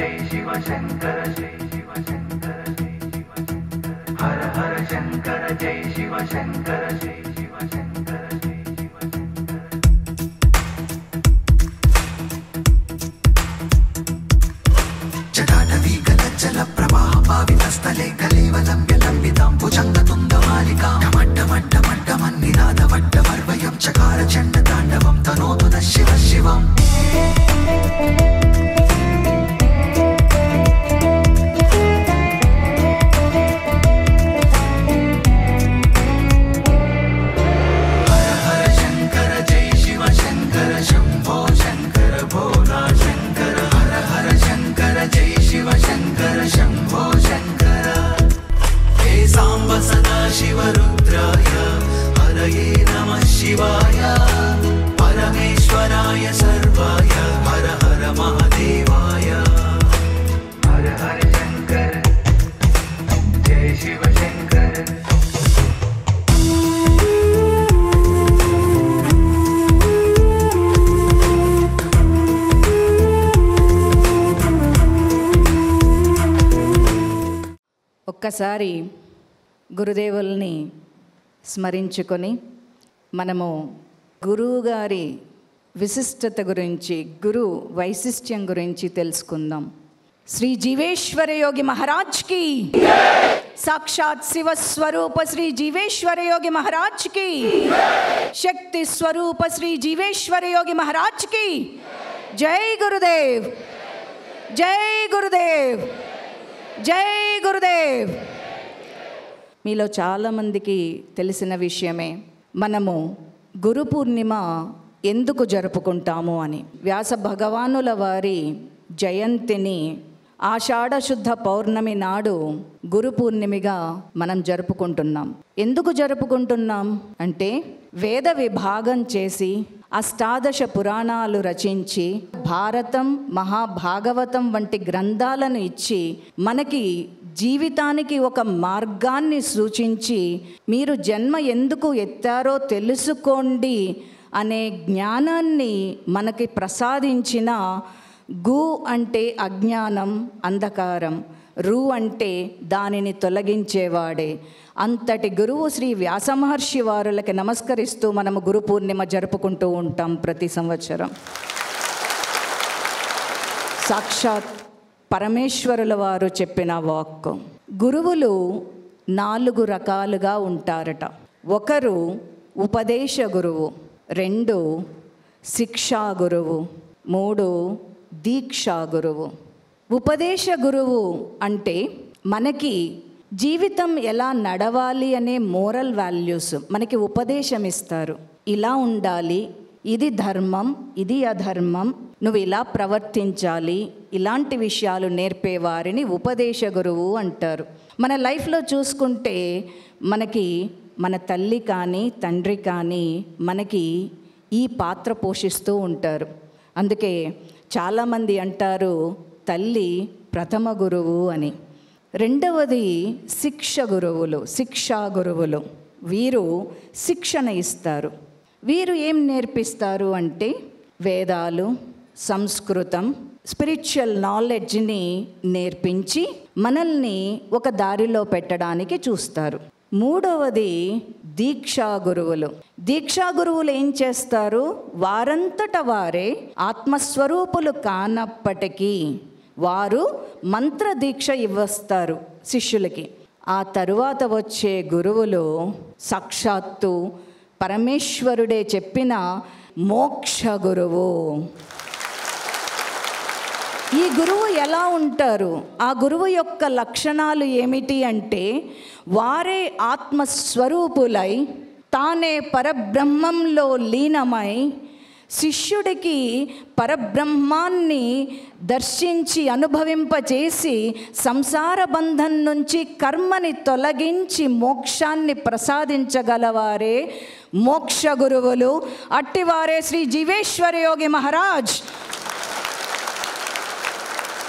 जय शिव शंकर जय शिव शंकर जय शिव शंकर हर हर शंकर जय शिव शंकर जय शिव शंकर जय शिव शंकर जटाटवी गलज्जल प्रवाह पावितस्थले कलेवलं विलम्बितां भुजङ्गतुङ्गमालिकां डमड्डमड्डमड्डमन्निनादवड्डमर्वयं चकार चण्डताण्डवं तनोतु नः शिवः शिवम् शिवरुद्राय हरये नमः शिवाय परमेश्वराय सर्वाय हर हर महादेवाय हर हर शंकर जय शिव शंकर ఒక్కసారి గురుదేవుల్ని స్మరించుకొని మనము గురువుగారి విశిష్టత గురించి గురు వైశిష్ట్యం గురించి తెలుసుకుందాం. శ్రీ జీవేశ్వర యోగి మహారాజ్ కి సాక్షాత్ శివ స్వరూప శ్రీ జీవేశ్వర యోగి మహారాజ్ కి శక్తి స్వరూప శ్రీ జీవేశ్వర యోగి మహారాజ్ కి జై గురుదేవ్ జై గురుదేవ్ జై గురుదేవ్. మీలో చాలామందికి తెలిసిన విషయమే మనము గురు పూర్ణిమ ఎందుకు జరుపుకుంటాము అని. వ్యాస భగవానుల వారి జయంతిని ఆషాఢ శుద్ధ పౌర్ణమి నాడు గురు పూర్ణిమగా మనం జరుపుకుంటున్నాం. ఎందుకు జరుపుకుంటున్నాం అంటే వేద విభాగం చేసి అష్టాదశ పురాణాలు రచించి భారతం మహాభాగవతం వంటి గ్రంథాలను ఇచ్చి మనకి జీవితానికి ఒక మార్గాన్ని సూచించి మీరు జన్మ ఎందుకు ఎత్తారో తెలుసుకోండి అనే జ్ఞానాన్ని మనకి ప్రసాదించిన గు అంటే అజ్ఞానం అంధకారం, రు అంటే దానిని తొలగించేవాడే. అంతటి గురువు శ్రీ వ్యాస మహర్షి వారులకి నమస్కరిస్తూ మనము గురు పూర్ణిమ జరుపుకుంటూ ఉంటాం ప్రతి సంవత్సరం. సాక్షాత్ పరమేశ్వరుల వారు చెప్పిన వాక్కు. గురువులు 4 రకాలుగా ఉంటారట. ఒకరు ఉపదేశ గురువు, 2 శిక్షా గురువు, 3 దీక్షా గురువు. ఉపదేశ గురువు అంటే మనకి జీవితం ఎలా నడవాలి అనే మోరల్ వాల్యూస్ మనకి ఉపదేశం ఇస్తారు. ఇలా ఉండాలి, ఇది ధర్మం, ఇది అధర్మం, నువ్వు ఇలా ప్రవర్తించాలి, ఇలాంటి విషయాలు నేర్పేవారిని ఉపదేశ గురువు అంటారు. మన లైఫ్లో చూసుకుంటే మనకి మన తల్లి కానీ తండ్రి కానీ మనకి ఈ పాత్ర పోషిస్తూ ఉంటారు. అందుకే చాలామంది అంటారు తల్లి ప్రథమ గురువు అని. రెండవది శిక్షా గురువులు. వీరు శిక్షణ ఇస్తారు. వీరు ఏం నేర్పిస్తారు అంటే వేదాలు, సంస్కృతం, స్పిరిచువల్ నాలెడ్జ్ని నేర్పించి మనల్ని ఒక దారిలో పెట్టడానికి చూస్తారు. మూడవది దీక్షా గురువులు ఏం చేస్తారు? వారంతట వారే ఆత్మస్వరూపులు కానప్పటికీ వారు మంత్ర దీక్ష ఇవ్వస్తారు శిష్యులకి. ఆ తరువాత వచ్చే గురువులు సాక్షాత్తు పరమేశ్వరుడే చెప్పిన మోక్ష గురువు. ఈ గురువు ఎలా ఉంటారు? ఆ గురువు యొక్క లక్షణాలు ఏమిటి అంటే వారే ఆత్మస్వరూపులై తానే పరబ్రహ్మంలో లీనమై శిష్యుడికి పరబ్రహ్మాన్ని దర్శించి అనుభవింపచేసి సంసార బంధం నుంచి కర్మని తొలగించి మోక్షాన్ని ప్రసాదించగలవారే మోక్ష గురువులు. అట్టివారే శ్రీ జీవేశ్వర యోగి మహారాజ్.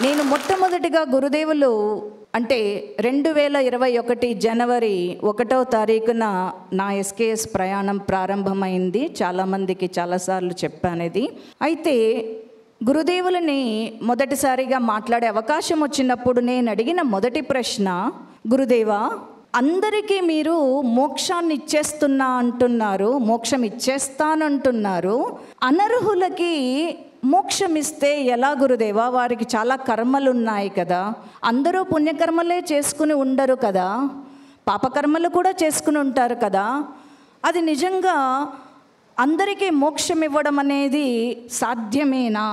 నేను మొట్టమొదటిగా గురుదేవులు అంటే 2021 జనవరి 1వ తారీఖున నా ఎస్కేఎస్ ప్రయాణం ప్రారంభమైంది. చాలామందికి చాలాసార్లు చెప్పాను ఇది. అయితే గురుదేవులని మొదటిసారిగా మాట్లాడే అవకాశం వచ్చినప్పుడు నేను అడిగిన మొదటి ప్రశ్న, గురుదేవా, అందరికీ మీరు మోక్షాన్ని ఇచ్చేస్తున్నా అంటున్నారు, మోక్షం ఇచ్చేస్తానంటున్నారు, అనర్హులకి మోక్షం ఇస్తే ఎలా గురుదేవా? వారికి చాలా కర్మలు ఉన్నాయి కదా, అందరూ పుణ్యకర్మలే చేసుకుని ఉండరు కదా, పాపకర్మలు కూడా చేసుకుని ఉంటారు కదా, అది నిజంగా అందరికీ మోక్షం ఇవ్వడం అనేది సాధ్యమేనా?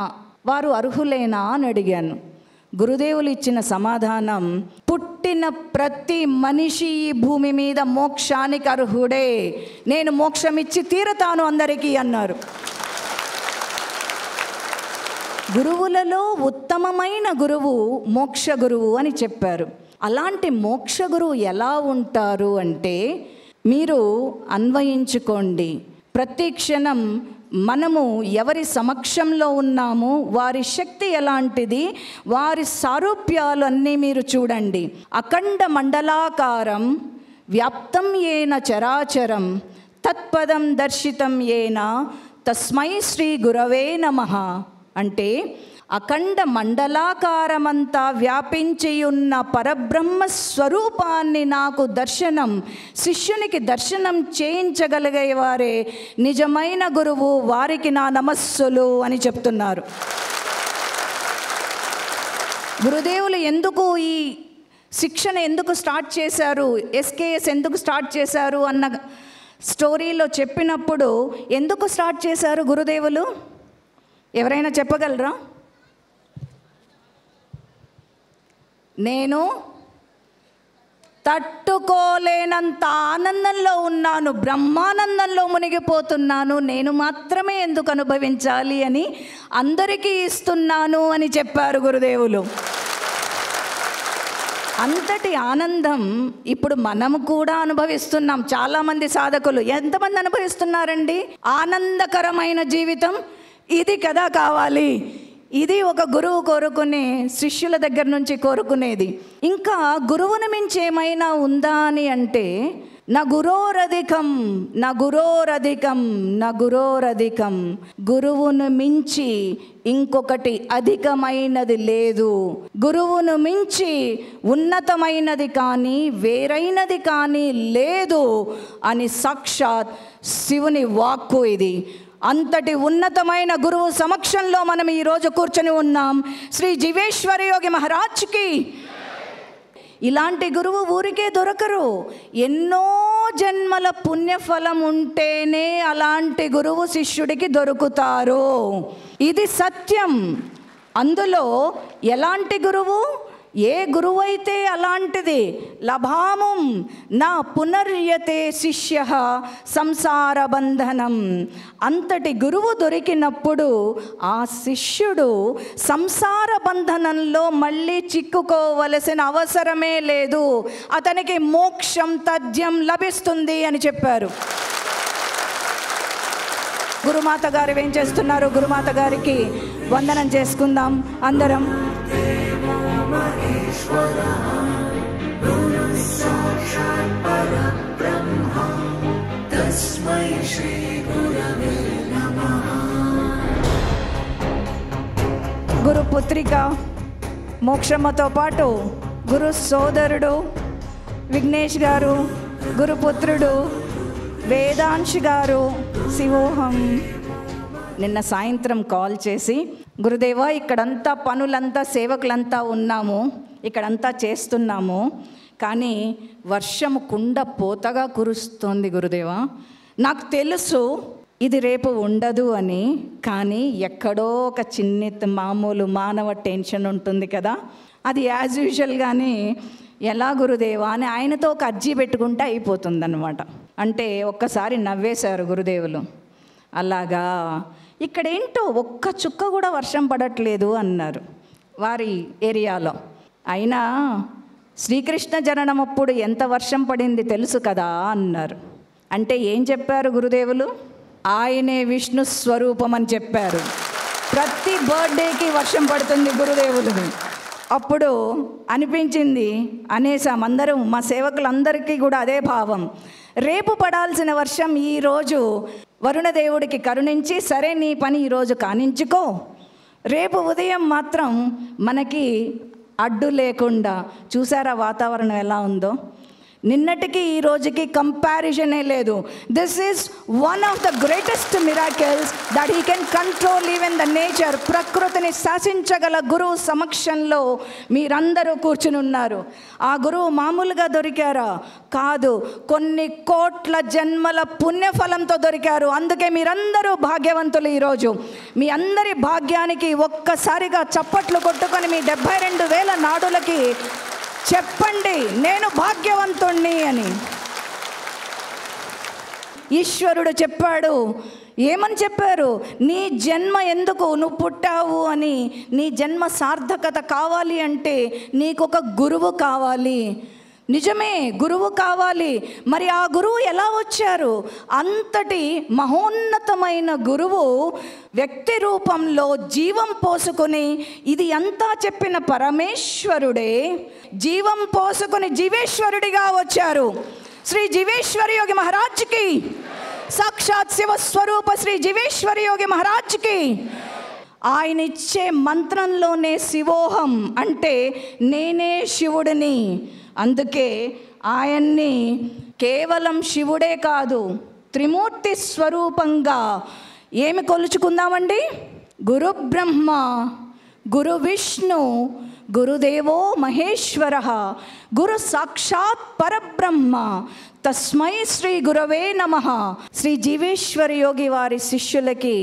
వారు అర్హులేనా అని అడిగాను. గురుదేవులు ఇచ్చిన సమాధానం, పుట్టిన ప్రతి మనిషి ఈ భూమి మీద మోక్షానికి అర్హుడే, నేను మోక్షం ఇచ్చి తీరతాను అందరికీ అన్నారు. గురువులలో ఉత్తమమైన గురువు మోక్ష గురువు అని చెప్పారు. అలాంటి మోక్ష గురువు ఎలా ఉంటారు అంటే, మీరు అన్వయించుకోండి. ప్రతి క్షణం మనము ఎవరి సమక్షంలో ఉన్నామో వారి శక్తి ఎలాంటిది, వారి సారూప్యాలు అన్నీ మీరు చూడండి. అఖండ మండలాకారం వ్యాప్తం ఏన చరాచరం తత్పదం దర్శితం ఏన తస్మై శ్రీ గురవే నమః. అంటే అఖండ మండలాకారమంతా వ్యాపించి ఉన్న పరబ్రహ్మ స్వరూపాన్ని నాకు దర్శనం, శిష్యునికి దర్శనం చేయించగలిగేవారే నిజమైన గురువు, వారికి నా నమస్సులు అని చెప్తున్నారు. గురుదేవులు ఎందుకు ఈ శిక్షణ ఎందుకు స్టార్ట్ చేశారు, ఎస్కేఎస్ ఎందుకు స్టార్ట్ చేశారు అన్న స్టోరీలో చెప్పినప్పుడు ఎందుకు స్టార్ట్ చేశారు గురుదేవులు? ఎవరైనా చెప్పగలరా? నేను తట్టుకోలేనంత ఆనందంలో ఉన్నాను, బ్రహ్మానందంలో మునిగిపోతున్నాను, నేను మాత్రమే ఎందుకు అనుభవించాలి అని అందరికీ ఇస్తున్నాను అని చెప్పారు గురుదేవులు. అంతటి ఆనందం ఇప్పుడు మనము కూడా అనుభవిస్తున్నాం. చాలామంది సాధకులు ఎంతమంది అనుభవిస్తున్నారండి? ఆనందకరమైన జీవితం ఇది కదా కావాలి, ఇది ఒక గురువు కోరుకునే, శిష్యుల దగ్గర నుంచి కోరుకునేది. ఇంకా గురువును మించి ఏమైనా ఉందా అని అంటే, నా గురోరధికం, నా గురోరధికం, నా గురోరధికం, గురువును మించి ఇంకొకటి అధికమైనది లేదు, గురువును మించి ఉన్నతమైనది కానీ వేరైనది కానీ లేదు అని సాక్షాత్ శివుని వాక్కు ఇది. అంతటి ఉన్నతమైన గురువు సమక్షంలో మనం ఈరోజు కూర్చొని ఉన్నాం. శ్రీ జీవేశ్వర యోగి మహారాజ్కి. ఇలాంటి గురువు ఊరికే దొరకరు, ఎన్నో జన్మల పుణ్యఫలం ఉంటేనే అలాంటి గురువు శిష్యుడికి దొరుకుతారు. ఇది సత్యం. అందులో ఎలాంటి గురువు, ఏ గురువు అయితే అలాంటిది. లభాముం నా పునర్యతే శిష్య సంసార బంధనం. అంతటి గురువు దొరికినప్పుడు ఆ శిష్యుడు సంసార బంధనంలో మళ్ళీ చిక్కుకోవలసిన అవసరమే లేదు, అతనికి మోక్షం తథ్యం లభిస్తుంది అని చెప్పారు. గురుమాత గారు ఏం చేస్తున్నారు? గురుమాత గారికి వందనం చేసుకుందాం అందరం. గురుపుత్రిక మోక్షమ్మతో పాటు గురు సోదరుడు విఘ్నేష్ గారు, గురుపుత్రుడు వేదాంశ్ గారు, శివోహం నిన్న సాయంత్రం కాల్ చేసి, గురుదేవా ఇక్కడంతా పనులంతా సేవకులంతా ఉన్నాము, ఇక్కడంతా చేస్తున్నాము, కానీ వర్షము కుండ పోతగా కురుస్తోంది గురుదేవా. నాకు తెలుసు ఇది రేపు ఉండదు అని, కానీ ఎక్కడో ఒక చిన్న మామూలు మానవ టెన్షన్ ఉంటుంది కదా, అది యాజ్ యూజువల్గానే ఎలా గురుదేవా అని ఆయనతో ఒక అర్జీ పెట్టుకుంటే అయిపోతుందన్నమాట. అంటే ఒక్కసారి నవ్వేశారు గురుదేవులు. అలాగా ఇక్కడేంటో ఒక్క చుక్క కూడా వర్షం పడట్లేదు అన్నారు వారి ఏరియాలో. అయినా శ్రీకృష్ణ జననం అప్పుడు ఎంత వర్షం పడింది తెలుసు కదా అన్నారు. అంటే ఏం చెప్పారు గురుదేవులు? ఆయనే విష్ణు స్వరూపం అని చెప్పారు. ప్రతి బర్త్డేకి వర్షం పడుతుంది గురుదేవులు. అప్పుడు అనిపించింది, అనేసాం అందరం, మా సేవకులందరికీ కూడా అదే భావం. రేపు పడాల్సిన వర్షం ఈరోజు వరుణదేవుడికి కరుణించి, సరే నీ పని ఈరోజు కానించుకో, రేపు ఉదయం మాత్రం మనకి అడ్డు లేకుండా, చూసారా వాతావరణం ఎలా ఉందో, నిన్నటికి ఈ రోజుకి కంపారిజనే లేదు. This is one of the greatest miracles that he can control even the nature. ప్రకృతిని శాసించగల గురువు సమక్షంలో మీరందరూ కూర్చుని ఉన్నారు. ఆ గురువు మామూలుగా దొరికారా? కాదు, కొన్ని కోట్ల జన్మల పుణ్యఫలంతో దొరికారు. అందుకే మీరందరూ భాగ్యవంతులు. ఈరోజు మీ అందరి భాగ్యానికి ఒక్కసారిగా చప్పట్లు కొట్టుకొని మీ 72,000 నాడులకి చెప్పండి, నేను భాగ్యవంతుణ్ణి అని. ఈశ్వరుడు చెప్పాడు. ఏమని చెప్పారు? నీ జన్మ ఎందుకు, నువ్వు పుట్టావు అని. నీ జన్మ సార్థకత కావాలి అంటే నీకు ఒక గురువు కావాలి. నిజమే, గురువు కావాలి. మరి ఆ గురువు ఎలా వచ్చారు? అంతటి మహోన్నతమైన గురువు వ్యక్తి రూపంలో జీవం పోసుకొని, ఇది అంతా చెప్పిన పరమేశ్వరుడే జీవం పోసుకొని జీవేశ్వరుడిగా వచ్చారు. శ్రీ జీవేశ్వరి యోగి మహారాజ్కి, సాక్షాత్ శివస్వరూప శ్రీ జీవేశ్వరి యోగి మహారాజ్కి. ఆయన ఇచ్చే మంత్రంలోనే శివోహం అంటే నేనే శివుడిని. అందుకే ఆయన్ని కేవలం శివుడే కాదు, త్రిమూర్తి స్వరూపంగా ఏమి కొలుచుకుందామండి? గురు బ్రహ్మ, గురు విష్ణు, గురుదేవో మహేశ్వర, గురు సాక్షాత్ పరబ్రహ్మ, తస్మై శ్రీ గురవే నమః. శ్రీ జీవేశ్వరి యోగి వారి శిష్యులకి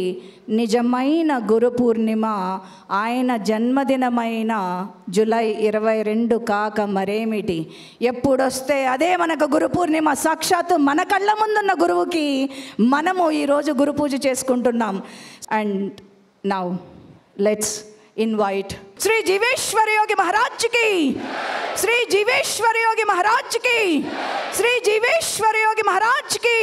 నిజమైన గురు పూర్ణిమ ఆయన జన్మదినమైన జూలై 22 కాక మరేమిటి. ఎప్పుడొస్తే అదే మనకు గురు పూర్ణిమ. సాక్షాత్తు మన కళ్ళ ముందున్న గురువుకి మనము ఈరోజు గురు పూజ చేసుకుంటున్నాం. And now let's invite Shri Jeeveshwari Yogi మహారాజ్కి, శ్రీ జీవేశ్వరి యోగి మహారాజ్కి, శ్రీ జీవేశ్వరి యోగి మహారాజ్కి.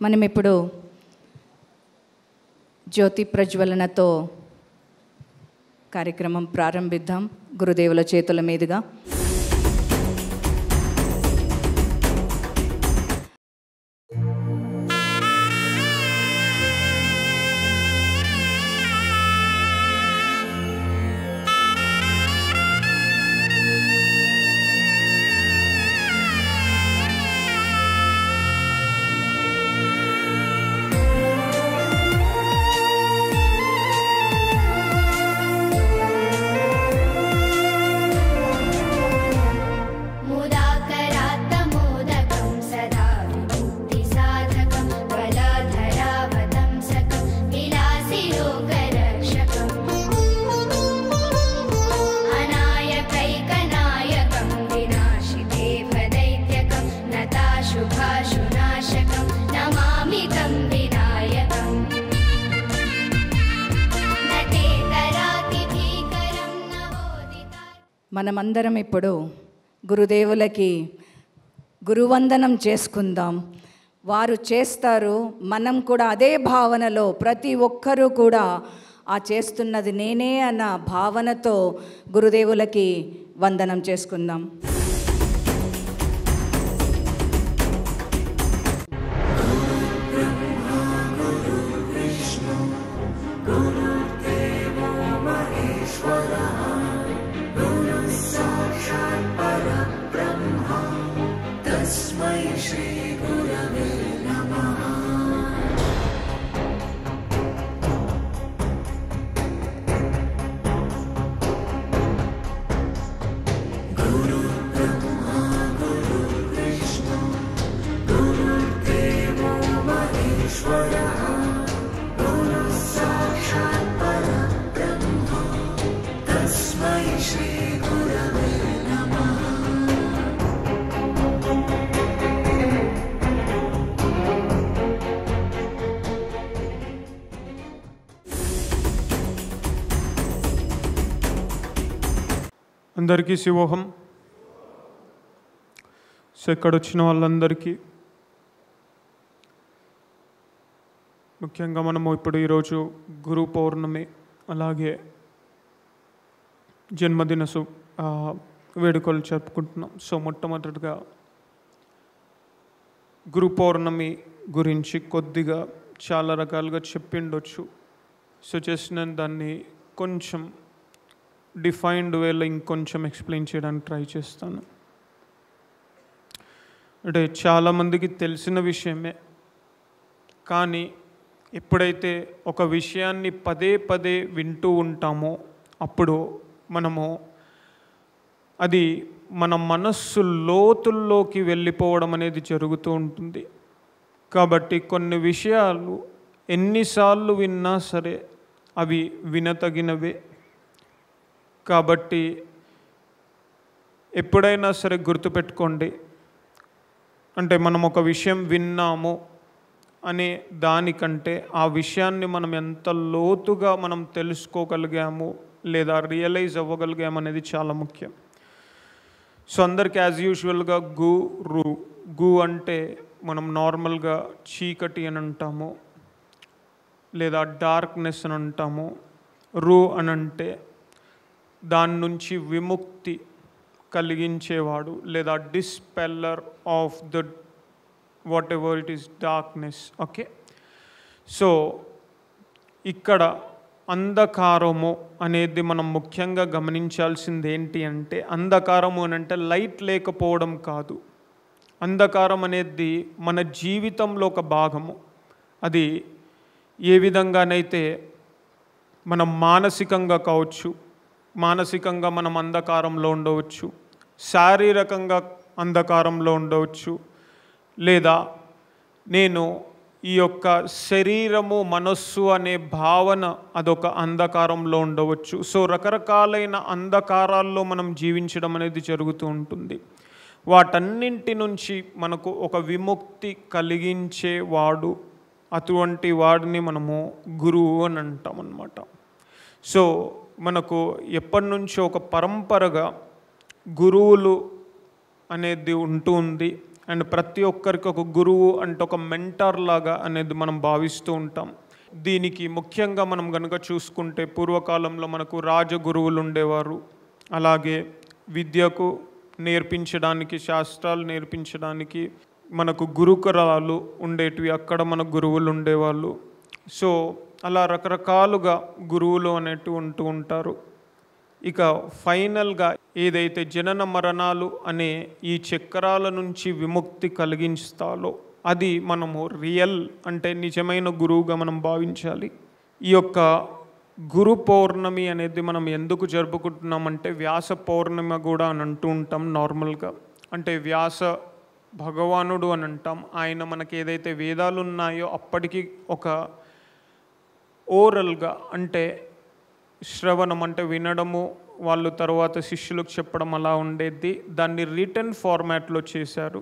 మనం ఇప్పుడు జ్యోతి ప్రజ్వలనతో కార్యక్రమం ప్రారంభిద్దాం. గురుదేవుల చేతుల మీదుగా మనమందరం ఇప్పుడు గురుదేవులకి గురువందనం చేసుకుందాం. వారు చేస్తారు, మనం కూడా అదే భావనలో ప్రతి ఒక్కరూ కూడా ఆ చేస్తున్నది నేనే అన్న భావనతో గురుదేవులకి వందనం చేసుకుందాం. Guru అందరికీ శివోహం. సో ఇక్కడ వచ్చిన వాళ్ళందరికీ ముఖ్యంగా మనము ఇప్పుడు ఈరోజు గురు పౌర్ణమి అలాగే జన్మదిన వేడుకలు జరుపుకుంటున్నాం. సో మొట్టమొదటిగా గురు పౌర్ణమి గురించి కొద్దిగా చాలా రకాలుగా చెప్పిండొచ్చు. సో జస్ట్ నేను దాన్ని కొంచెం డిఫైన్డ్ వేలో ఇంకొంచెం ఎక్స్ప్లెయిన్ చేయడానికి ట్రై చేస్తాను. అంటే చాలామందికి తెలిసిన విషయమే, కానీ ఎప్పుడైతే ఒక విషయాన్ని పదే పదే వింటూ ఉంటామో అప్పుడు మనము అది మన మనస్సు లోతుల్లోకి వెళ్ళిపోవడం అనేది జరుగుతూ ఉంటుంది. కాబట్టి కొన్ని విషయాలు ఎన్నిసార్లు విన్నా సరే అవి వినతగినవే. కాబట్టి ఎప్పుడైనా సరే గుర్తుపెట్టుకోండి, అంటే మనం ఒక విషయం విన్నాము అనే దానికంటే ఆ విషయాన్ని మనం ఎంత లోతుగా మనం తెలుసుకోగలిగాము లేదా రియలైజ్ అవ్వగలిగాము అనేది చాలా ముఖ్యం. సో అందరికి యాజ్ యూజువల్గా గు అంటే మనం నార్మల్గా చీకటి అని అంటాము లేదా డార్క్నెస్ అని అంటాము. రు అని అంటే దాని నుంచి విముక్తి కలిగించేవాడు లేదా dispeller of the whatever it is darkness. Okay, so ఇక్కడ అంధకారము అనేది మనం ముఖ్యంగా గమనించాల్సింది ఏంటి అంటే, అంధకారము అని అంటే లైట్ లేకపోవడం కాదు. అంధకారం అనేది మన జీవితంలో ఒక భాగము. అది ఏ విధంగానైతే మనం మానసికంగా కావచ్చు, మానసికంగా మనం అంధకారంలో ఉండవచ్చు, శారీరకంగా అంధకారంలో ఉండవచ్చు, లేదా నేను ఈ యొక్క శరీరము మనస్సు అనే భావన అదొక అంధకారంలో ఉండవచ్చు. సో రకరకాలైన అంధకారాల్లో మనం జీవించడం అనేది జరుగుతూ ఉంటుంది. వాటన్నింటి నుంచి మనకు ఒక విముక్తి కలిగించేవాడు, అటువంటి వాడిని మనము గురువు అని అంటాం అన్నమాట. సో మనకు ఎప్పటి నుంచో ఒక పరంపరగా గురువులు అనేది ఉంటుంది. అండ్ ప్రతి ఒక్కరికి ఒక గురువు అంటే ఒక మెంటర్ లాగా అనేది మనం భావిస్తూ ఉంటాం. దీనికి ముఖ్యంగా మనం కనుక చూసుకుంటే పూర్వకాలంలో మనకు రాజగురువులు ఉండేవారు. అలాగే విద్యకు నేర్పించడానికి, శాస్త్రాలు నేర్పించడానికి మనకు గురుకులాలు ఉండేటివి, అక్కడ మన గురువులు ఉండేవాళ్ళు. సో అలా రకరకాలుగా గురువులు అనేటివి ఉంటూ ఉంటారు. ఇక ఫైనల్గా ఏదైతే జనన మరణాలు అనే ఈ చక్రాల నుంచి విముక్తి కలిగించాలో అది మనము రియల్ అంటే నిజమైన గురువుగా మనం భావించాలి. ఈ యొక్క గురు పౌర్ణమి అనేది మనం ఎందుకు జరుపుకుంటున్నామంటే వ్యాస పౌర్ణమి కూడా అని అంటూ ఉంటాం నార్మల్గా. అంటే వ్యాస భగవానుడు అని అంటాం. ఆయన మనకి ఏదైతే వేదాలు ఉన్నాయో అప్పటికి ఒక ఓరల్గా అంటే శ్రవణం అంటే వినడము, వాళ్ళు తర్వాత శిష్యులకు చెప్పడం అలా ఉండేది. దాన్ని రిటర్న్ ఫార్మాట్లో చేశారు.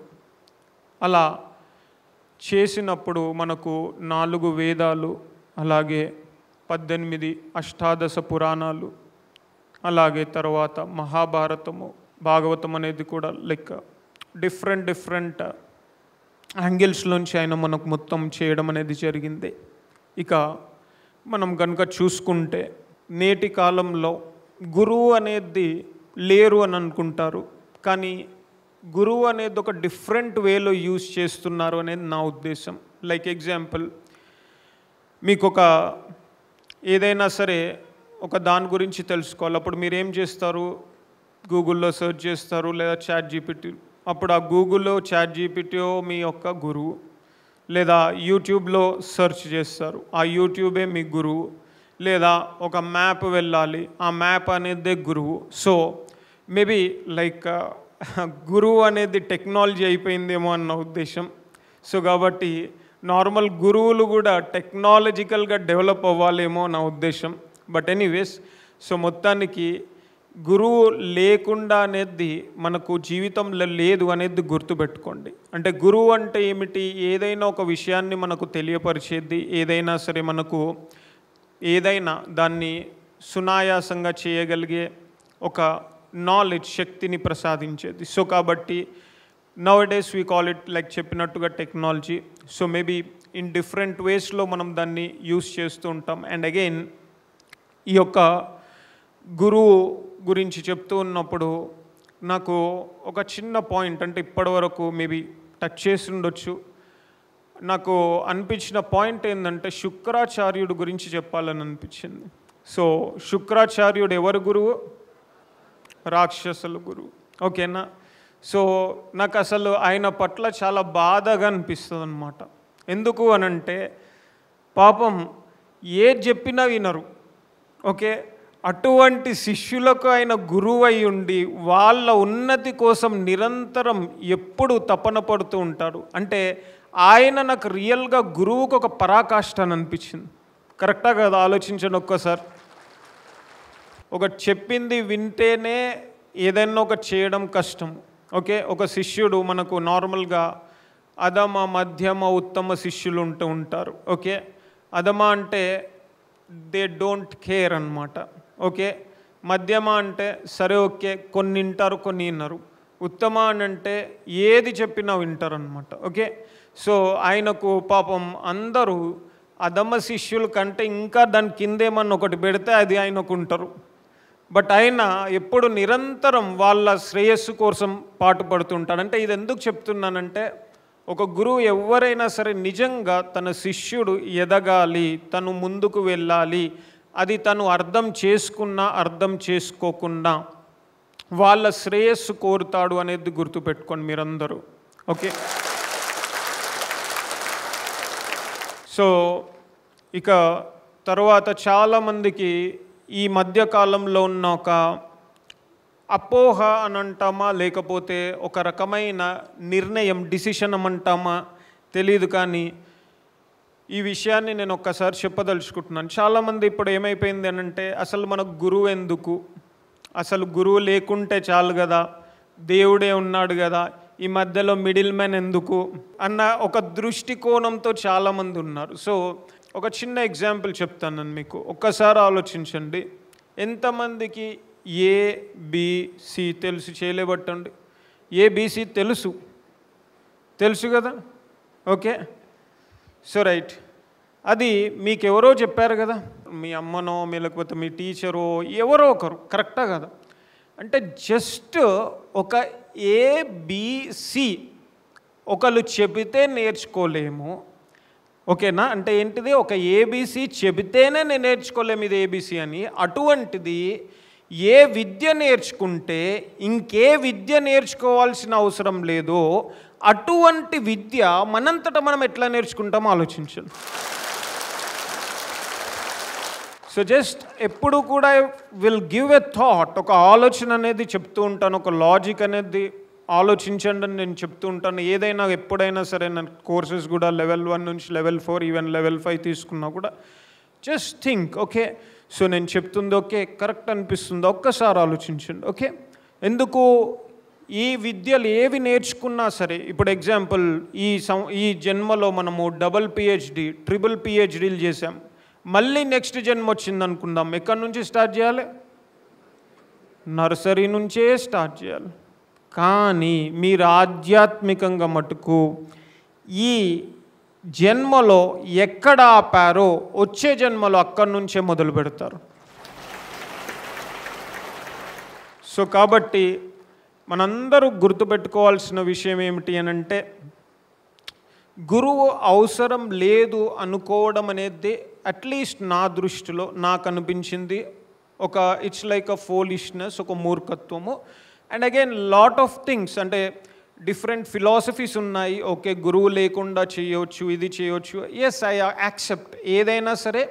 అలా చేసినప్పుడు మనకు 4 వేదాలు, అలాగే 18 అష్టాదశ పురాణాలు, అలాగే తర్వాత మహాభారతము, భాగవతం అనేది కూడా లైక్ డిఫరెంట్ యాంగిల్స్లోంచి ఆయన మనకు మొత్తం చేయడం అనేది జరిగింది. ఇక మనం కనుక చూసుకుంటే నేటి కాలంలో గురువు అనేది లేరు అని అనుకుంటారు, కానీ గురువు అనేది ఒక డిఫరెంట్ వేలో యూజ్ చేస్తున్నారు అనేది నా ఉద్దేశం. లైక్ ఎగ్జాంపుల్, మీకు ఒక ఏదైనా సరే ఒక దాని గురించి తెలుసుకోవాలి, అప్పుడు మీరు ఏం చేస్తారు? గూగుల్లో సెర్చ్ చేస్తారు లేదా చాట్ జీపీటీ. అప్పుడు ఆ గూగుల్లో చాట్ జీపీటీయో మీ యొక్క గురువు, లేదా యూట్యూబ్లో సెర్చ్ చేస్తారు, ఆ యూట్యూబే మీ గురువు. లేదా ఒక మ్యాప్ వెళ్ళాలి, ఆ మ్యాప్ అనేది గురువు. సో మేబీ లైక్ గురువు అనేది టెక్నాలజీ అయిపోయిందేమో అన్న ఉద్దేశం. సో కాబట్టి నార్మల్ గురువులు కూడా టెక్నాలజికల్గా డెవలప్ అవ్వాలేమో నా ఉద్దేశం. బట్ ఎనీవేస్, సో మొత్తానికి గురువు లేకుండా అనేది మనకు జీవితంలో లేదు అనేది గుర్తుపెట్టుకోండి. అంటే గురువు అంటే ఏమిటి? ఏదైనా ఒక విషయాన్ని మనకు తెలియపరిచేది, ఏదైనా సరే మనకు ఏదైనా దాన్ని సునాయాసంగా చేయగలిగే ఒక నాలెడ్జ్, శక్తిని ప్రసాదించేది. సో కాబట్టి nowadays we call it like చెప్పినట్టుగా technology. So maybe in different వేస్లో మనం దాన్ని యూస్ చేస్తూ ఉంటాం. అండ్ అగైన్ ఈ యొక్క గురువు గురించి చెప్తూ ఉన్నప్పుడు నాకు ఒక చిన్న పాయింట్, అంటే ఇప్పటివరకు మేబీ టచ్ చేసి ఉండొచ్చు, నాకు అనిపించిన పాయింట్ ఏంటంటే శుక్రాచార్యుడు గురించి చెప్పాలని అనిపించింది. సో శుక్రాచార్యుడు ఎవరు గురువు? రాక్షసుల గురువు. ఓకేనా? సో నాకు అసలు ఆయన పట్ల చాలా బాధగా అనిపిస్తుంది అన్నమాట. ఎందుకు అనంటే పాపం ఏది చెప్పినా వినరు. ఓకే, అటువంటి శిష్యులకు ఆయన గురువు అయి ఉండి వాళ్ళ ఉన్నతి కోసం నిరంతరం ఎప్పుడు తపన పడుతూ ఉంటాడు. అంటే ఆయన నాకు రియల్గా గురువుకు ఒక పరాకాష్ట అని అనిపించింది. కరెక్టా కదా? ఆలోచించండి ఒక్కసారి. ఒక చెప్పింది వింటేనే ఏదైనా ఒక చేయడం కష్టం. ఓకే, ఒక శిష్యుడు మనకు నార్మల్గా అధమ, మధ్యమ, ఉత్తమ శిష్యులు ఉంటూ ఉంటారు. ఓకే, అధమ అంటే దే డోంట్ కేర్ అన్నమాట. ఓకే, మధ్యమ అంటే సరే ఓకే కొన్ని వింటారు కొన్ని విన్నారు. ఉత్తమ అని అంటే ఏది చెప్పినా వింటారు అనమాట. ఓకే, సో ఆయనకు పాపం అందరూ అధమ శిష్యుల కంటే ఇంకా దాని కిందేమన్నా ఒకటి పెడితే అది ఆయనకు ఉంటారు. బట్ ఆయన ఎప్పుడు నిరంతరం వాళ్ళ శ్రేయస్సు కోసం పాటుపడుతుంటాడు. అంటే ఇది ఎందుకు చెప్తున్నానంటే ఒక గురువు ఎవరైనా సరే నిజంగా తన శిష్యుడు ఎదగాలి, తను ముందుకు వెళ్ళాలి, అది తను అర్థం చేసుకున్నా అర్థం చేసుకోకుండా వాళ్ళ శ్రేయస్సు కోరుతాడు అనేది గుర్తుపెట్టుకోండి మీరందరూ. ఓకే, సో ఇక తర్వాత చాలామందికి ఈ మధ్యకాలంలో ఉన్న ఒక అపోహ అని అంటామా, లేకపోతే ఒక రకమైన నిర్ణయం, డిసిషన్ అంటామా తెలియదు, కానీ ఈ విషయాన్ని నేను ఒక్కసారి చెప్పదలుచుకుంటున్నాను. చాలామంది ఇప్పుడు ఏమైపోయింది అని అంటే అసలు మనకు గురువు ఎందుకు, అసలు గురువు లేకుంటే చాలు కదా, దేవుడే ఉన్నాడు కదా, ఈ మధ్యలో మిడిల్ మ్యాన్ ఎందుకు అన్న ఒక దృష్టికోణంతో చాలామంది ఉన్నారు. సో ఒక చిన్న ఎగ్జాంపుల్ చెప్తాను నేను మీకు. ఒక్కసారి ఆలోచించండి, ఎంతమందికి ఏబిసి తెలుసు? చేయలేబట్టండి. ఏబిసి తెలుసు కదా? ఓకే, సో రైట్, అది మీకు ఎవరో చెప్పారు కదా, మీ అమ్మనో లేకపోతే మీ టీచరో ఎవరో ఒకరు, కరెక్టా కదా? అంటే జస్ట్ ఒక ఏబిసి ఒకళ్ళు చెబితే నేర్చుకోలేము. ఓకేనా? అంటే ఏంటిది, ఒక ఏబిసి చెబితేనే నేను నేర్చుకోలేము ఇది ఏబిసి అని. అటువంటిది ఏ విద్య నేర్చుకుంటే ఇంకే విద్య నేర్చుకోవాల్సిన అవసరం లేదో అటువంటి విద్య మనంతటా మనం ఎట్లా నేర్చుకుంటామో ఆలోచించండి. సో జస్ట్ ఎప్పుడు కూడా విల్ గివ్ ఎ థాట్, ఒక ఆలోచన అనేది చెప్తూ ఉంటాను, ఒక లాజిక్ అనేది ఆలోచించండి అని నేను చెప్తూ ఉంటాను. ఏదైనా ఎప్పుడైనా సరే నా కోర్సెస్ కూడా లెవెల్ 1 నుంచి లెవెల్ 4 ఈవెన్ లెవెల్ 5 తీసుకున్నా కూడా జస్ట్ థింక్. ఓకే, సో నేను చెప్తుంది ఓకే కరెక్ట్ అనిపిస్తుందో ఒక్కసారి ఆలోచించండి. ఓకే, ఎందుకు ఈ విద్యలు ఏవి నేర్చుకున్నా సరే, ఇప్పుడు ఎగ్జాంపుల్ ఈ జన్మలో మనము డబుల్ పిహెచ్డి, ట్రిపుల్ పిహెచ్డీలు చేసాం, మళ్ళీ నెక్స్ట్ జన్మ వచ్చింది అనుకుందాం, ఎక్కడి నుంచి స్టార్ట్ చేయాలి? నర్సరీ నుంచే స్టార్ట్ చేయాలి. కానీ మీరు ఆధ్యాత్మికంగా మటుకు ఈ జన్మలో ఎక్కడ ఆపారో వచ్చే జన్మలో అక్కడి నుంచే మొదలు పెడతారు. సో కాబట్టి మనందరూ గుర్తుపెట్టుకోవాల్సిన విషయం ఏమిటి అని అంటే, గురువు అవసరం లేదు అనుకోవడం అనేది అట్లీస్ట్ నా దృష్టిలో నాకు అనిపించింది ఒక ఇట్స్ లైక్ అ ఫోలిష్నెస్, ఒక మూర్ఖత్వము. And again lot of things, అంటే డిఫరెంట్ ఫిలాసఫీస్ ఉన్నాయి. ఓకే, గురువు లేకుండా చేయవచ్చు, ఇది చేయవచ్చు. Yes, I accept. ఏదైనా సరే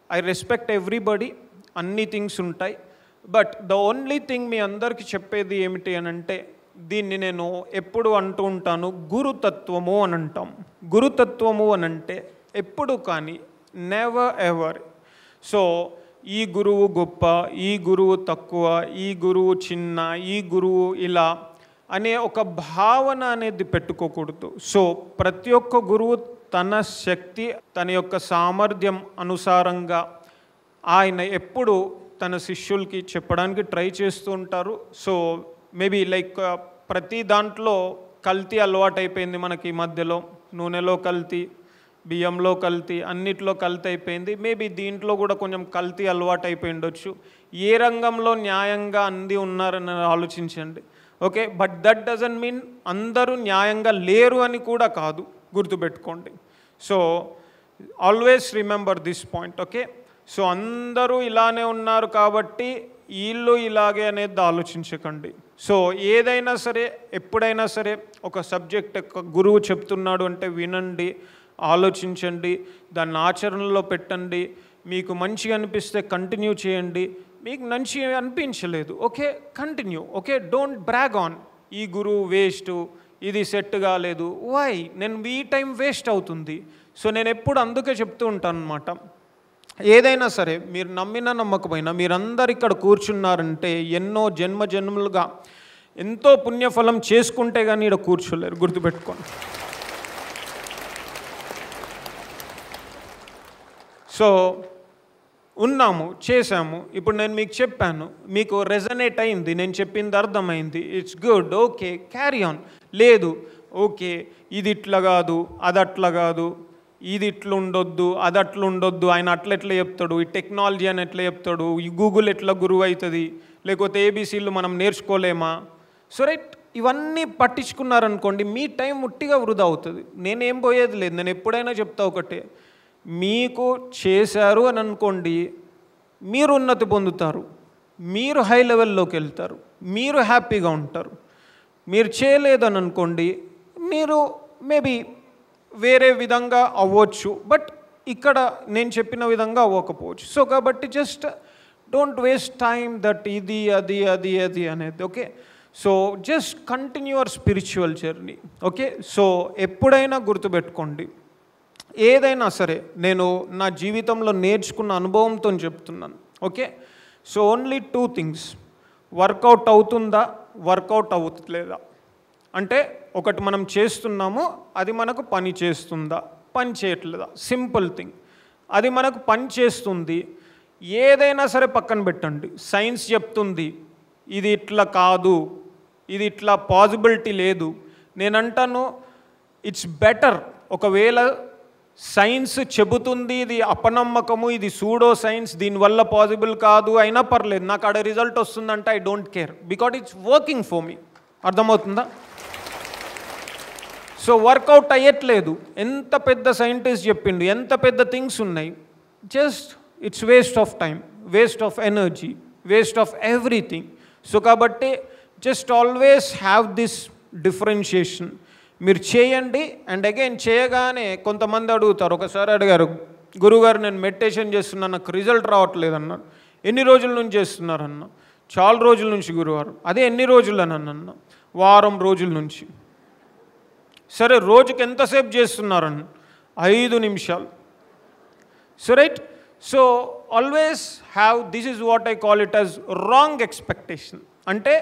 ఐ రెస్పెక్ట్ ఎవ్రీబడి, అన్ని థింగ్స్ ఉంటాయి. బట్ ద ఓన్లీ థింగ్ మీ అందరికీ చెప్పేది ఏమిటి అని అంటే, దీన్ని నేను ఎప్పుడు అంటూ ఉంటాను, గురుతత్వము అని అంటాం. గురుతత్వము అని అంటే ఎప్పుడు కానీ నెవర్ ఎవర్. సో ఈ గురువు గొప్ప, ఈ గురువు తక్కువ, ఈ గురువు చిన్న, ఈ గురువు ఇలా అనే ఒక భావన అనేది పెట్టుకోకూడదు. సో ప్రతి ఒక్క గురువు తన శక్తి, తన యొక్క సామర్థ్యం అనుసారంగా ఆయన ఎప్పుడు తన శిష్యులకి చెప్పడానికి ట్రై చేస్తూ ఉంటారు. సో మేబీ లైక్ ప్రతి దాంట్లో కల్తీ అలవాటు అయిపోయింది మనకి ఈ మధ్యలో. నూనెలో కల్తీ, బియ్యంలో కల్తీ, అన్నిట్లో కల్తీ అయిపోయింది. మేబీ దీంట్లో కూడా కొంచెం కల్తీ అలవాటు అయిపోయి ఉండొచ్చు. ఏ రంగంలో న్యాయంగా అంది ఉన్నారని ఆలోచించండి. Okay, but that doesn't mean అందరూ న్యాయంగా లేరు అని కూడా కాదు, గుర్తుపెట్టుకోండి. So always remember this point. Okay, so అందరూ ఇలానే ఉన్నారు కాబట్టి వీళ్ళు ఇలాగే అనేది ఆలోచించకండి. సో ఏదైనా సరే, ఎప్పుడైనా సరే ఒక సబ్జెక్ట్ గురువు చెప్తున్నాడు అంటే వినండి, ఆలోచించండి, దాన్ని ఆచరణలో పెట్టండి. మీకు మంచిగా అనిపిస్తే కంటిన్యూ చేయండి, మీకు మంచిగా అనిపించలేదు okay continue. Okay, don't brag on ఈ గురువు వేస్ట్, ఇది సెట్ కాలేదు, వై నేను ఈ టైం వేస్ట్ అవుతుంది. సో నేను ఎప్పుడు అందుకే చెప్తూ ఉంటాను అనమాట, ఏదైనా సరే మీరు నమ్మినా నమ్మకపోయినా మీరందరు ఇక్కడ కూర్చున్నారంటే ఎన్నో జన్మలుగా ఎంతో పుణ్యఫలం చేసుకుంటే కానీ ఇక్కడ కూర్చోలేరు, గుర్తుపెట్టుకోండి. సో ఉన్నాము, చేశాము, ఇప్పుడు నేను మీకు చెప్పాను, మీకు రెజనేట్ అయింది, నేను చెప్పింది అర్థమైంది, it's good, okay carry on. లేదు ఓకే ఇది ఇట్లా కాదు, అది అట్లా కాదు, ఇది ఇట్లా ఉండొద్దు, అది అట్లా ఉండొద్దు, ఆయన అట్లా ఎట్లా చెప్తాడు, ఈ టెక్నాలజీ అని ఎట్లా చెప్తాడు, ఈ గూగుల్ ఎట్లా గురువు అవుతుంది, లేకపోతే ఏబీసీలు మనం నేర్చుకోలేమా. సో రైట్, ఇవన్నీ పట్టించుకున్నారనుకోండి మీ టైం ముట్టిగా వృధా అవుతుంది. నేనేం పోయేది లేదు, నేను ఎప్పుడైనా చెప్తా ఒకటే, మీకు చేశారు అని అనుకోండి మీరు ఉన్నతి పొందుతారు, మీరు హై లెవెల్లోకి వెళ్తారు, మీరు హ్యాపీగా ఉంటారు. మీరు చేయలేదని అనుకోండి మీరు మేబీ వేరే విధంగా అవ్వచ్చు, బట్ ఇక్కడ నేను చెప్పిన విధంగా అవ్వకపోవచ్చు. సో కాబట్టి just don't waste time that ఇది అది అది అది అనేది. Okay, so just continue your spiritual journey. Okay, so ఎప్పుడైనా గుర్తుపెట్టుకోండి, ఏదైనా సరే నేను నా జీవితంలో నేర్చుకున్న అనుభవంతో చెప్తున్నాను. Okay, so only 2 things, work out అవుతుందా, వర్కౌట్ అవుతలేదా. అంటే ఒకటి మనం చేస్తున్నాము, అది మనకు పని చేస్తుందా, పని చేయట్లేదా, సింపుల్ థింగ్. అది మనకు పని చేస్తుంది, ఏదైనా సరే పక్కన పెట్టండి. సైన్స్ చెప్తుంది ఇది ఇట్లా కాదు, ఇది ఇట్లా పాసిబిలిటీ లేదు. నేనంటాను ఇట్స్ బెటర్, ఒకవేళ సైన్స్ చెబుతుంది ఇది అపనమ్మకము, ఇది సూడో సైన్స్, దీనివల్ల పాసిబుల్ కాదు అయినా పర్లేదు, నాకు ఆడ రిజల్ట్ వస్తుందంటే I don't care, because it's working for me. అర్థమవుతుందా? సో వర్కౌట్ అయ్యట్లేదు, ఎంత పెద్ద సైంటిస్ట్ చెప్పిండు, ఎంత పెద్ద థింగ్స్ ఉన్నాయి, just it's waste of time, waste of energy, waste of everything. So కాబట్టి just always have this differentiation. మీరు చేయండి, అండ్ అగైన్ చేయగానే కొంతమంది అడుగుతారు, ఒకసారి అడిగారు, గురుగారు నేను మెడిటేషన్ చేస్తున్నాను నాకు రిజల్ట్ రావట్లేదు అన్నారు. ఎన్ని రోజుల నుంచి చేస్తున్నారన్న? చాలా రోజుల నుంచి గురువారు. అదే ఎన్ని రోజులు అని అన్న? వారం రోజుల నుంచి. సరే రోజుకి ఎంతసేపు చేస్తున్నారన్న? 5 నిమిషాలు. So right, so always have, this is what I call it as wrong expectation. అంటే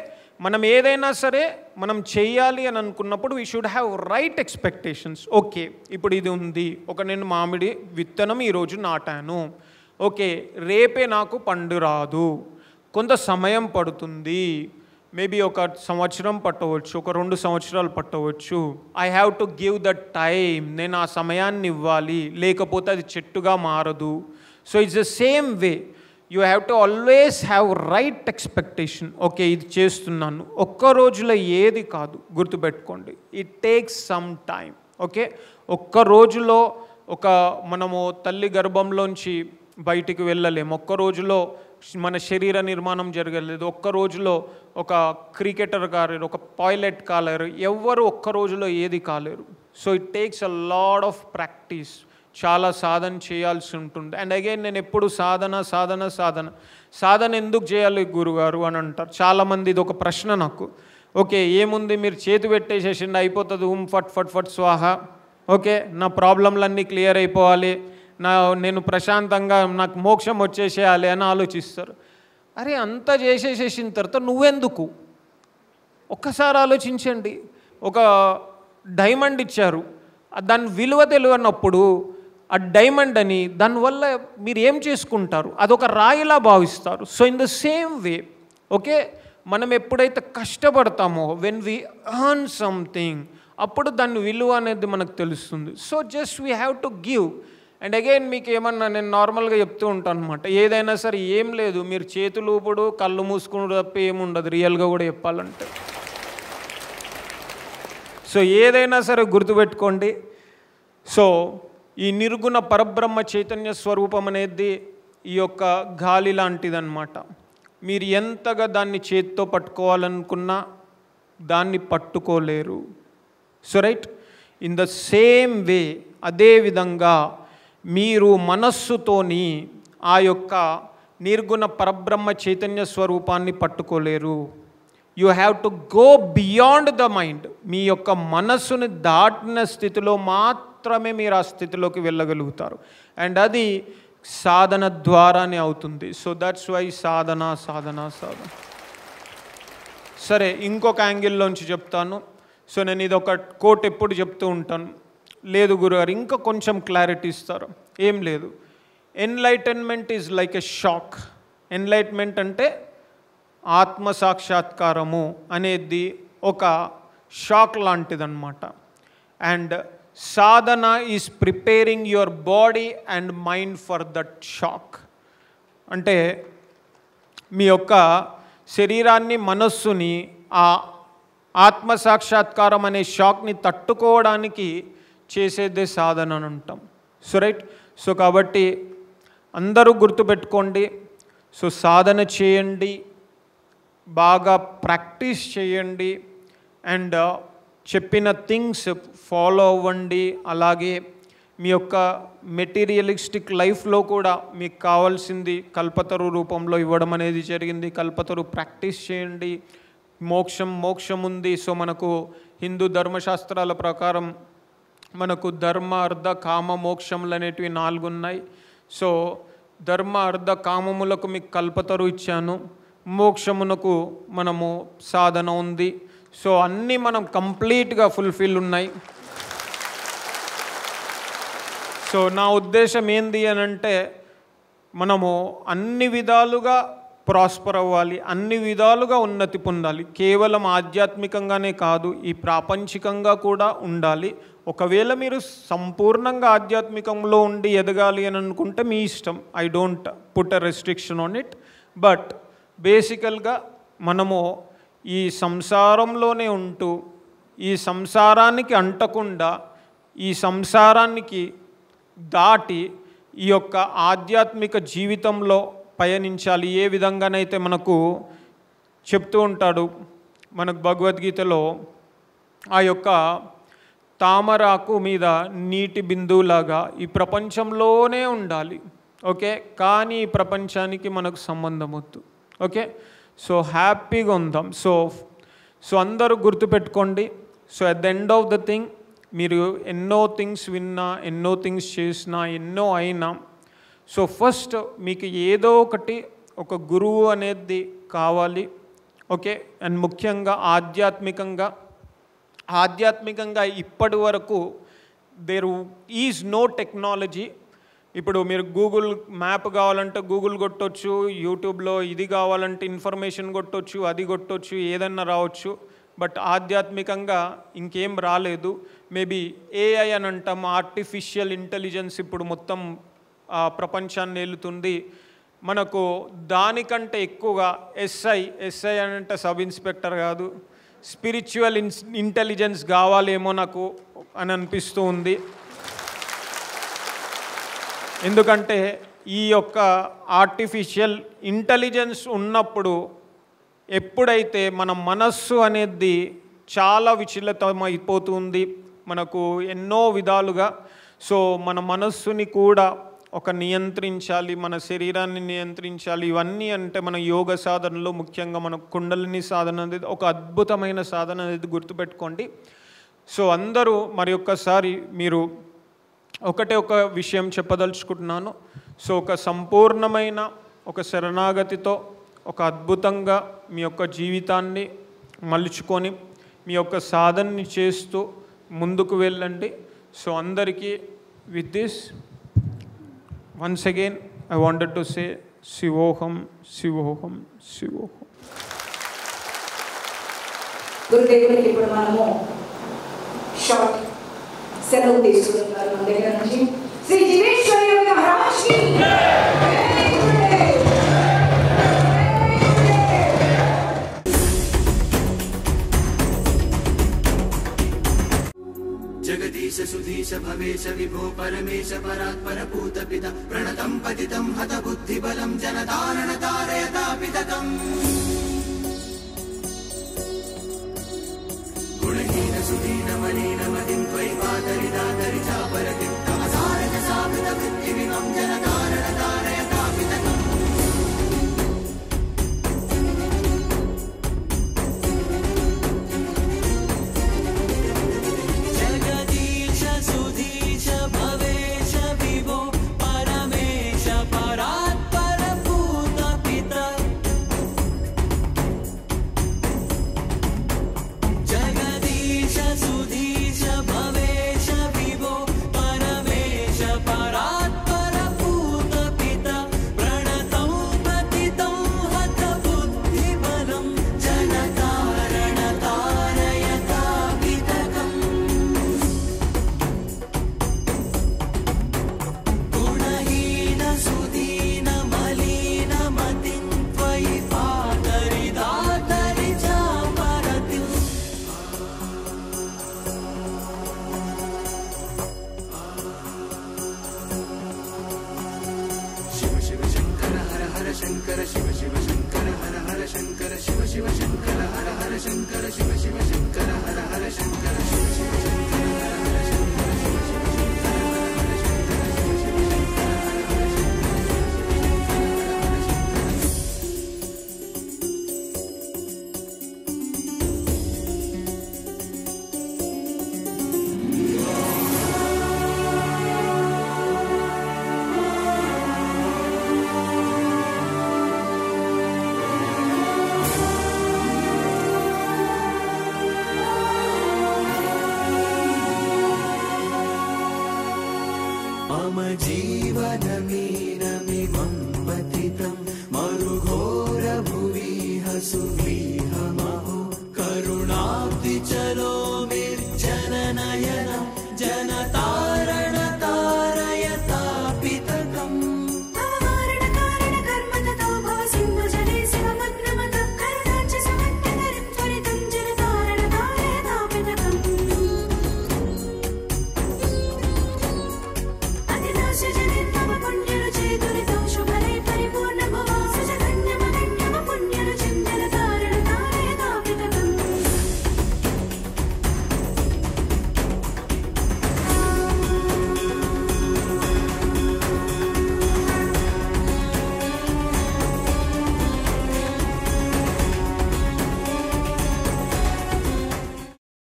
మనం ఏదైనా సరే మనం చెయ్యాలి అని అనుకున్నప్పుడు we should have right expectations. Okay ఇప్పుడు ఇది ఉంది, నేను మామిడి విత్తనం ఈరోజు నాటాను, ఓకే రేపే నాకు పండు రాదు, కొంత సమయం పడుతుంది, మేబీ 1 సంవత్సరం పట్టవచ్చు, 2 సంవత్సరాలు పట్టవచ్చు. I have to give that time, నేను ఆ సమయాన్ని ఇవ్వాలి, లేకపోతే అది చెట్టుగా మారదు. So it's the same way, you have to always have right expectation. Okay ఇది చేస్తున్నాను, ఒక్క రోజులో ఏది కాదు, గుర్తుపెట్టుకోండి, it takes some time. Okay, ఒక్క రోజులో మనము తల్లి గర్భంలోంచి బయటికి వెళ్ళలేము, ఒక్క రోజులో మన శరీర నిర్మాణం జరగలేదు, ఒక్క రోజులో ఒక క్రికెటర్ కాలేరు, ఒక పైలట్ కాలేరు, ఎవ్వరు ఒక్క రోజులో ఏది కాలేరు. So it takes a lot of practice, చాలా సాధన చేయాల్సి ఉంటుంది. అండ్ అగైన్ నేను ఎప్పుడు సాధన ఎందుకు చేయాలి గురుగారు అని అంటారు చాలామంది. ఇది ఒక ప్రశ్న నాకు. ఓకే ఏముంది, మీరు చేతి పెట్టేసేసిండి అయిపోతుంది, ఫట్ ఫట్ ఫట్ స్వాహ, ఓకే నా ప్రాబ్లంలన్నీ క్లియర్ అయిపోవాలి, నేను ప్రశాంతంగా నాకు మోక్షం వచ్చేసేయాలి అని ఆలోచిస్తారు. అరే అంతా చేసేసేసిన తర్వాత నువ్వెందుకు? ఒక్కసారి ఆలోచించండి. ఒక డైమండ్ ఇచ్చారు, దాని విలువ తెలియనప్పుడు ఆ డైమండ్ అని, దానివల్ల మీరు ఏం చేసుకుంటారు, అదొక రాయిలా భావిస్తారు. So in the same way, okay, మనం ఎప్పుడైతే కష్టపడతామో, వెన్ వీ ఎర్న్ సంథింగ్, అప్పుడు దాని విలువ అనేది మనకు తెలుస్తుంది. So just we have to give. And again మీకు ఏమన్నా నేను నార్మల్గా చెప్తూ ఉంటాను అనమాట, ఏదైనా సరే ఏం లేదు, మీరు చేతులు ఊపుడు కళ్ళు మూసుకుని తప్ప ఏముండదు రియల్గా కూడా చెప్పాలంటే. సో ఏదైనా సరే గుర్తుపెట్టుకోండి. సో ఈ నిర్గుణ పరబ్రహ్మ చైతన్య స్వరూపం అనేది ఈ యొక్క గాలి లాంటిదన్నమాట. మీరు ఎంతగా దాన్ని చేత్తో పట్టుకోవాలనుకున్నా దాన్ని పట్టుకోలేరు. So right, in the same way, అదేవిధంగా మీరు మనస్సుతోని ఆ యొక్క నిర్గుణ పరబ్రహ్మ చైతన్య స్వరూపాన్ని పట్టుకోలేరు. You have to go beyond the mind. మీ యొక్క మనస్సుని దాటిన స్థితిలో మాత్రమే మీరు ఆ స్థితిలోకి వెళ్ళగలుగుతారు. అండ్ అది సాధన ద్వారానే అవుతుంది. సో దట్స్ వై సాధన సాధన సాధన. సరే, ఇంకొక యాంగిల్లోంచి చెప్తాను. సో నేను ఇది ఒక కోట్ ఎప్పుడు చెప్తూ ఉంటాను. లేదు గురుగారు, ఇంకా కొంచెం క్లారిటీ ఇస్తారు. ఏం లేదు, enlightenment is like a shock. Enlightenment అంటే ఆత్మ సాక్షాత్కారము అనేది ఒక షాక్ లాంటిదన్నమాట. And sadhana is preparing your body and mind for that shock. అంటే మీ యొక్క శరీరాన్ని, మనస్సుని ఆ ఆత్మ సాక్షాత్కారం అనే షాక్ని తట్టుకోవడానికి చేసేదే సాధన అని అంటాం. సో రైట్, సో కాబట్టి అందరూ గుర్తుపెట్టుకోండి. సో సాధన చేయండి, బాగా ప్రాక్టీస్ చేయండి, అండ్ చెప్పిన థింగ్స్ ఫాలో అవ్వండి. అలాగే మీ యొక్క మెటీరియలిస్టిక్ లైఫ్లో కూడా మీకు కావాల్సింది కల్పతరు రూపంలో ఇవ్వడం అనేది జరిగింది. కల్పతరు ప్రాక్టీస్ చేయండి. మోక్షం ఉంది. సో మనకు హిందూ ధర్మశాస్త్రాల ప్రకారం మనకు ధర్మ, అర్థ, కామ, మోక్షములు అనేటివి 4 ఉన్నాయి. సో ధర్మ, అర్థ, కామములకు మీకు కల్పతరు ఇచ్చాను. మోక్షమునకు మనము సాధన ఉంది. సో అన్నీ మనం కంప్లీట్గా ఫుల్ఫిల్ ఉన్నాయి. సో నా ఉద్దేశం ఏంది అని అంటే, మనము అన్ని విధాలుగా ప్రాస్పర్ అవ్వాలి, అన్ని విధాలుగా ఉన్నతి పొందాలి. కేవలం ఆధ్యాత్మికంగానే కాదు, ఈ ప్రాపంచికంగా కూడా ఉండాలి. ఒకవేళ మీరు సంపూర్ణంగా ఆధ్యాత్మికంలో ఉండి ఎదగాలి అని అనుకుంటే మీ ఇష్టం. I don't put a restriction on it. But బేసికల్గా మనము ఈ సంసారంలోనే ఉంటూ, ఈ సంసారానికి అంటకుండా, ఈ సంసారానికి దాటి ఈ యొక్క ఆధ్యాత్మిక జీవితంలో పయనించాలి. ఏ విధంగానైతే మనకు చెప్తూ ఉంటాడు మనకు భగవద్గీతలో, ఆ యొక్క తామరాకు మీద నీటి బిందువులాగా ఈ ప్రపంచంలోనే ఉండాలి. ఓకే, కానీ ఈ ప్రపంచానికి మనకు సంబంధం వద్దు. ఓకే, సో హ్యాపీగా ఉందాం. సో అందరూ గుర్తుపెట్టుకోండి. So at the end of the thing, మీరు ఎన్నో థింగ్స్ విన్నా, ఎన్నో థింగ్స్ చేసినా, ఎన్నో అయినా, సో ఫస్ట్ మీకు ఏదో ఒకటి ఒక గురువు అనేది కావాలి. ఓకే, అండ్ ముఖ్యంగా ఆధ్యాత్మికంగా ఇప్పటి వరకు దేర్ ఈజ్ నో టెక్నాలజీ. ఇప్పుడు మీరు గూగుల్ మ్యాప్ కావాలంటే గూగుల్ కొట్టొచ్చు, యూట్యూబ్లో ఇది కావాలంటే ఇన్ఫర్మేషన్ కొట్టొచ్చు, అది కొట్టొచ్చు, ఏదన్నా రావచ్చు. బట్ ఆధ్యాత్మికంగా ఇంకేం రాలేదు. మేబీ ఏఐ అని అంటాం, ఆర్టిఫిషియల్ ఇంటెలిజెన్స్ ఇప్పుడు మొత్తం ప్రపంచాన్ని ఏలుతుంది. మనకు దానికంటే ఎక్కువగా ఎస్ఐ అని అంటే సబ్ ఇన్స్పెక్టర్ కాదు, స్పిరిచువల్ ఇంటెలిజెన్స్ కావాలేమో నాకు అని అనిపిస్తూ ఉంది. ఎందుకంటే ఈ యొక్క ఆర్టిఫిషియల్ ఇంటెలిజెన్స్ ఉన్నప్పుడు, ఎప్పుడైతే మన మనస్సు అనేది చాలా విచలితమైపోతుంది మనకు ఎన్నో విధాలుగా. సో మన మనస్సుని కూడా ఒక నియంత్రించాలి, మన శరీరాన్ని నియంత్రించాలి. ఇవన్నీ అంటే మన యోగ సాధనలో ముఖ్యంగా మన కుండలిని సాధన అనేది ఒక అద్భుతమైన సాధన అనేది గుర్తుపెట్టుకోండి. సో అందరూ మరి ఒక్కసారి మీరు ఒక విషయం చెప్పదలుచుకుంటున్నాను. సో ఒక సంపూర్ణమైన ఒక శరణాగతితో ఒక అద్భుతంగా మీ యొక్క జీవితాన్ని మలుచుకొని మీ యొక్క సాధనని చేస్తూ ముందుకు వెళ్ళండి. సో అందరికీ with this Once again, I wanted to say Shivoham, Shivoham, Shivoham. గురుదేవునికి ఇప్పుడు మనము షార్ట్ సెలవు తీసుకుంటున్నారు మన దగ్గర నుంచి. శ్రీ జీవేశ్వర యోగి మహారాజ్ కి जगदीश सुधीश भवेश विभो परमेश परात्पर पूत पिता प्रणतं पतितं हत बुद्धिबलं जनतारण तारयतापितकम् गुणहीन सुदीन मलिन मदिं त्वयि पातरि दातरि चापरतिं तमसारज साभित वृत्तिमिमं जनतारण तारयतापितकम् शंकर शिव शिव शंकर हर हर शंकर शिव शिव शंकर हर हर शंकर शिव शिव शंकर हर हर शंकर शिव शिव शंकर हर हर शंकर शिव शिव शंकर हर हर शंकर शिव शिव शंकर हर हर मम जीवनमीनमिमं पतितं मरुघोरभुवि हसुविहमहो करुणाब्धिचलो निर्जननयनं जनता